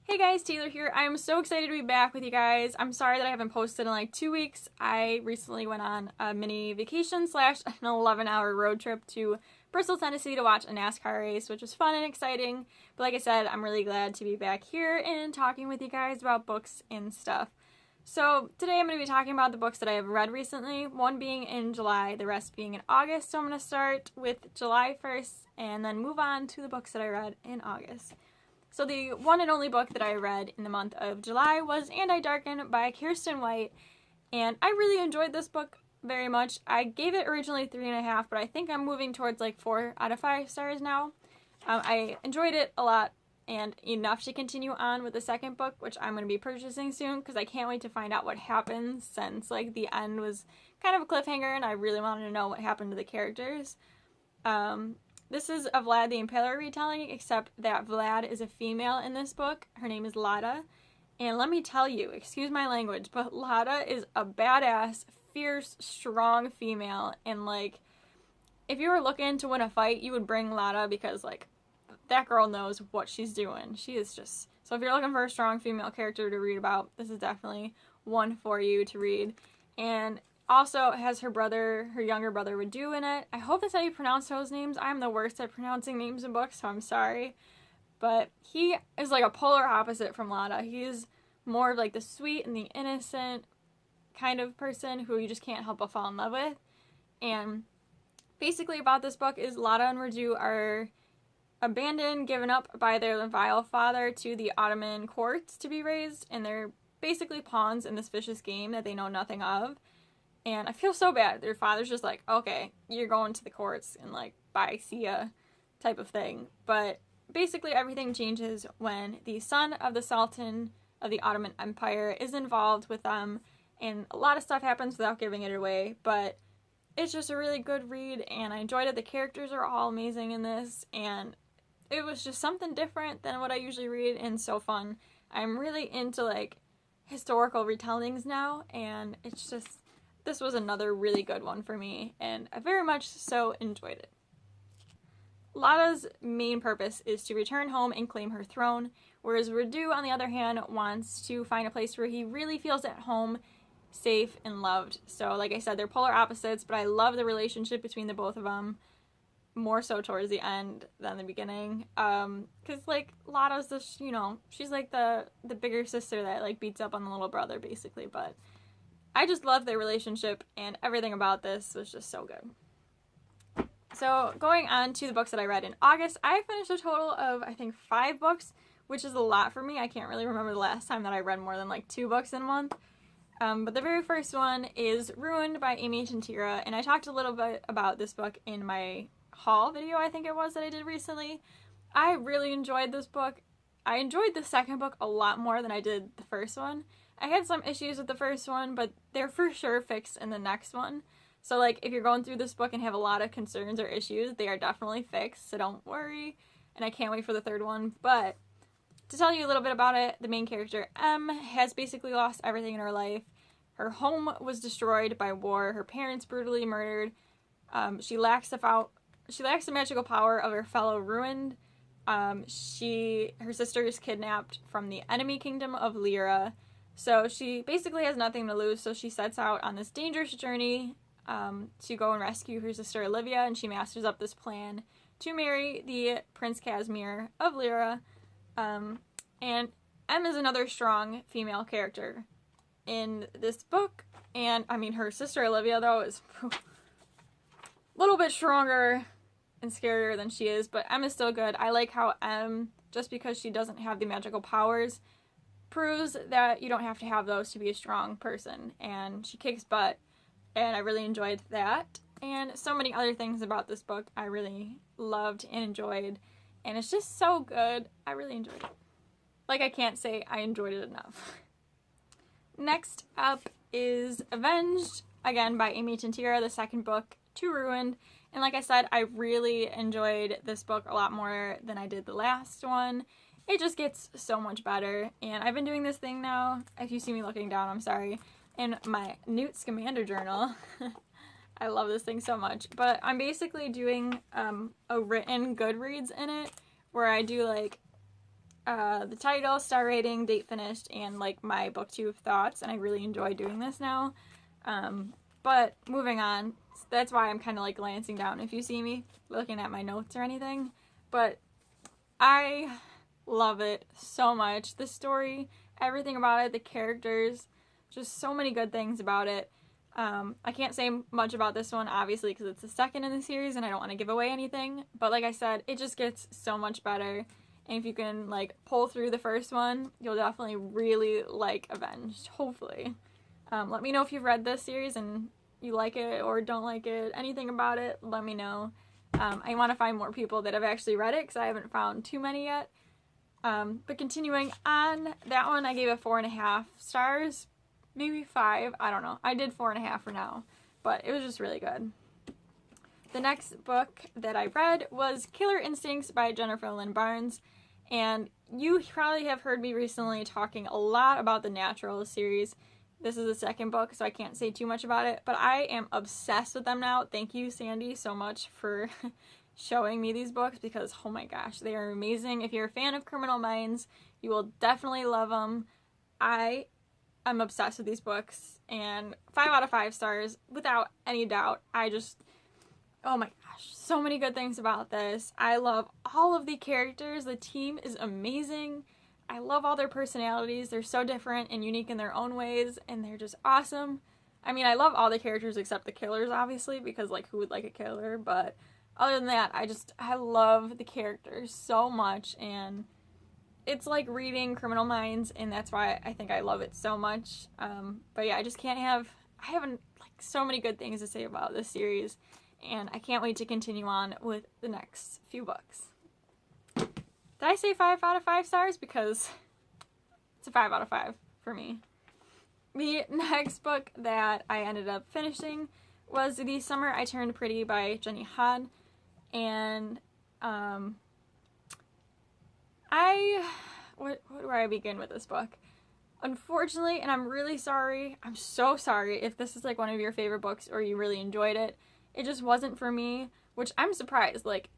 Hey guys, Taylor here. I'm so excited to be back with you guys. I'm sorry that I haven't posted in like 2 weeks. I recently went on a mini vacation slash an 11-hour road trip to Bristol, Tennessee to watch a NASCAR race, which was fun and exciting. But like I said, I'm really glad to be back here and talking with you guys about books and stuff. So today I'm going to be talking about the books that I have read recently, one being in July, the rest being in August. So I'm going to start with July 1st and then move on to the books that I read in August. So the one and only book that I read in the month of July was And I Darken by Kiersten White, and I really enjoyed this book very much. I gave it originally 3.5, but I think I'm moving towards like 4 out of 5 stars now. I enjoyed it a lot and enough to continue on with the second book, which I'm going to be purchasing soon because I can't wait to find out what happens, since like the end was kind of a cliffhanger and I really wanted to know what happened to the characters. This is a Vlad the Impaler retelling, except that Vlad is a female in this book. Her name is Lada. And let me tell you, excuse my language, but Lada is a badass, fierce, strong female. And like, if you were looking to win a fight, you would bring Lada because like, that girl knows what she's doing. She is just... So if you're looking for a strong female character to read about, this is definitely one for you to read. And also has her brother, her younger brother, Radu in it. I hope that's how you pronounce those names. I'm the worst at pronouncing names in books, so I'm sorry. But he is like a polar opposite from Lada. He's more of like the sweet and the innocent kind of person who you just can't help but fall in love with. And basically about this book is Lada and Radu are abandoned, given up by their vile father to the Ottoman courts to be raised, and they're basically pawns in this vicious game that they know nothing of. And I feel so bad. Their father's just like, okay, you're going to the courts and like, bye, see ya, type of thing. But basically everything changes when the son of the Sultan of the Ottoman Empire is involved with them, and a lot of stuff happens without giving it away, but it's just a really good read and I enjoyed it. The characters are all amazing in this, and it was just something different than what I usually read and so fun. I'm really into like historical retellings now, and it's just... This was another really good one for me, and I very much so enjoyed it. Lada's main purpose is to return home and claim her throne, whereas Radu, on the other hand, wants to find a place where he really feels at home, safe, and loved. So, like I said, they're polar opposites, but I love the relationship between the both of them, more so towards the end than the beginning. Because, like, Lada's just, you know, she's like the bigger sister that, like, beats up on the little brother, basically, but I just love their relationship, and everything about this was just so good. So going on to the books that I read in August, I finished a total of, I think, 5 books, which is a lot for me. I can't really remember the last time that I read more than like 2 books in a month. But the very first one is Ruined by Amy Tintera, and I talked a little bit about this book in my haul video, I think it was, that I did recently. I really enjoyed this book. I enjoyed the second book a lot more than I did the first one. I had some issues with the first one, but they're for sure fixed in the next one. So, like, if you're going through this book and have a lot of concerns or issues, they are definitely fixed, so don't worry. And I can't wait for the third one. But to tell you a little bit about it, the main character, M, has basically lost everything in her life. Her home was destroyed by war. Her parents brutally murdered. She lacks the magical power of her fellow ruined. Her sister is kidnapped from the enemy kingdom of Lyra. So she basically has nothing to lose, so she sets out on this dangerous journey to go and rescue her sister Olivia, and she masters up this plan to marry the Prince Casimir of Lyra. And M is another strong female character in this book, and I mean her sister Olivia, though, is a little bit stronger and scarier than she is, but M is still good. I like how M, just because she doesn't have the magical powers, proves that you don't have to have those to be a strong person, and she kicks butt, and I really enjoyed that. And so many other things about this book I really loved and enjoyed, and it's just so good. I really enjoyed it. Like, I can't say I enjoyed it enough. Next up is Avenged, again by Amy Tintera, the second book to Ruined. And like I said, I really enjoyed this book a lot more than I did the last one. It just gets so much better, and I've been doing this thing now, if you see me looking down, I'm sorry, in my Newt Scamander journal. I love this thing so much, but I'm basically doing a written Goodreads in it, where I do like the title, star rating, date finished, and like my booktube thoughts, and I really enjoy doing this now. But moving on, that's why I'm kind of like glancing down if you see me looking at my notes or anything. But I love it so much. The story, everything about it, the characters, just so many good things about it. I can't say much about this one, obviously, because it's the second in the series and I don't want to give away anything. But like I said, it just gets so much better. And if you can, like, pull through the first one, you'll definitely really like Avenged, hopefully. Let me know if you've read this series and you like it or don't like it. Anything about it, let me know. I want to find more people that have actually read it because I haven't found too many yet. But continuing on, that one I gave it 4.5 stars. Maybe 5, I don't know. I did 4.5 for now, but it was just really good. The next book that I read was Killer Instincts by Jennifer Lynn Barnes, and you probably have heard me recently talking a lot about the Natural series. This is the second book, so I can't say too much about it, but I am obsessed with them now. Thank you, Sandy, so much for showing me these books because, oh my gosh, they are amazing. If you're a fan of Criminal Minds, you will definitely love them. I'm obsessed with these books, and 5 out of 5 stars, without any doubt. Oh my gosh, so many good things about this. I love all of the characters. The team is amazing. I love all their personalities. They're so different and unique in their own ways, and they're just awesome. I mean, I love all the characters except the killers, obviously, because, like, who would like a killer? But other than that, I love the characters so much, and it's like reading Criminal Minds, and that's why I think I love it so much. But yeah, I haven't like so many good things to say about this series, and I can't wait to continue on with the next few books. Did I say 5 out of 5 stars? Because it's a 5 out of 5 for me. The next book that I ended up finishing was The Summer I Turned Pretty by Jenny Han, and where do I begin with this book? Unfortunately, and I'm really sorry, I'm so sorry if this is like one of your favorite books or you really enjoyed it, it just wasn't for me, which I'm surprised. Like,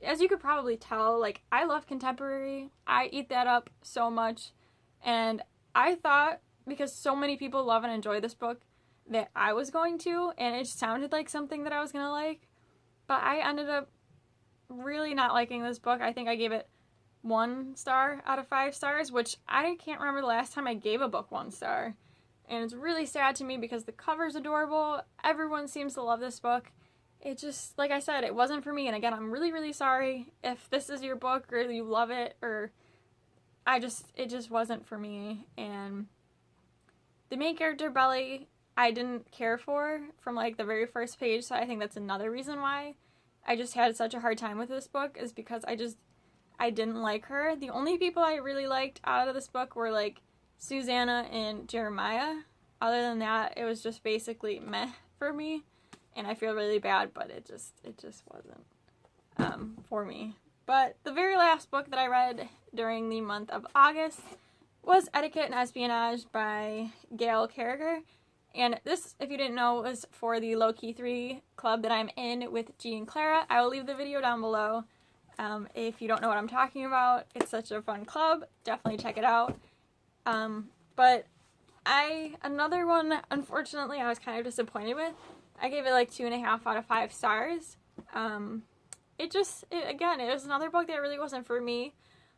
as you could probably tell, like, I love contemporary, I eat that up so much, and I thought, because so many people love and enjoy this book, that I was going to, and it sounded like something that I was gonna like, but I ended up really not liking this book. I think I gave it 1 star out of 5 stars, which I can't remember the last time I gave a book 1 star. And it's really sad to me because the cover's adorable. Everyone seems to love this book. It just, like I said, it wasn't for me. And again, I'm really, really sorry if this is your book or you love it, or it just wasn't for me. And the main character, Belly, I didn't care for from like the very first page. So I think that's another reason why I just had such a hard time with this book, is because I didn't like her. The only people I really liked out of this book were like Susanna and Jeremiah. Other than that, it was just basically meh for me, and I feel really bad, but it just wasn't for me. But the very last book that I read during the month of August was Etiquette and Espionage by Gail Carriger. And this, if you didn't know, was for the Low Key 3 club that I'm in with G and Clara. I will leave the video down below. If you don't know what I'm talking about, it's such a fun club. Definitely check it out. But another one, unfortunately, I was kind of disappointed with. I gave it like 2.5 out of 5 stars. Again, it was another book that really wasn't for me.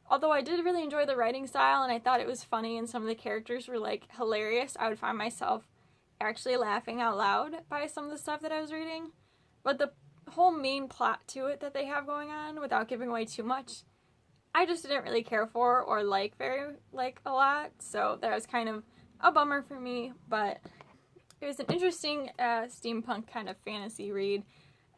Although I did really enjoy the writing style, and I thought it was funny, and some of the characters were like hilarious. I would find myself actually laughing out loud by some of the stuff that I was reading. But the whole main plot to it that they have going on, without giving away too much, I just didn't really care for or like a lot. So that was kind of a bummer for me, but it was an interesting steampunk kind of fantasy read.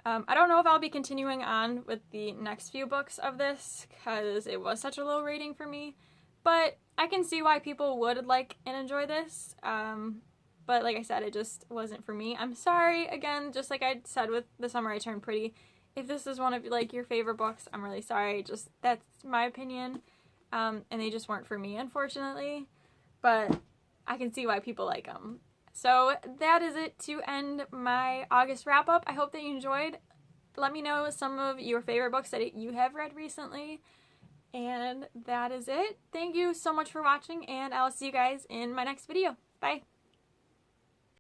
I don't know if I'll be continuing on with the next few books of this because it was such a low rating for me, but I can see why people would like and enjoy this. But like I said, it just wasn't for me. I'm sorry, again, just like I said with The Summer I Turned Pretty. If this is one of like your favorite books, I'm really sorry. Just, that's my opinion. And they just weren't for me, unfortunately. But I can see why people like them. So that is it to end my August wrap-up. I hope that you enjoyed. Let me know some of your favorite books that you have read recently. And that is it. Thank you so much for watching, and I'll see you guys in my next video. Bye!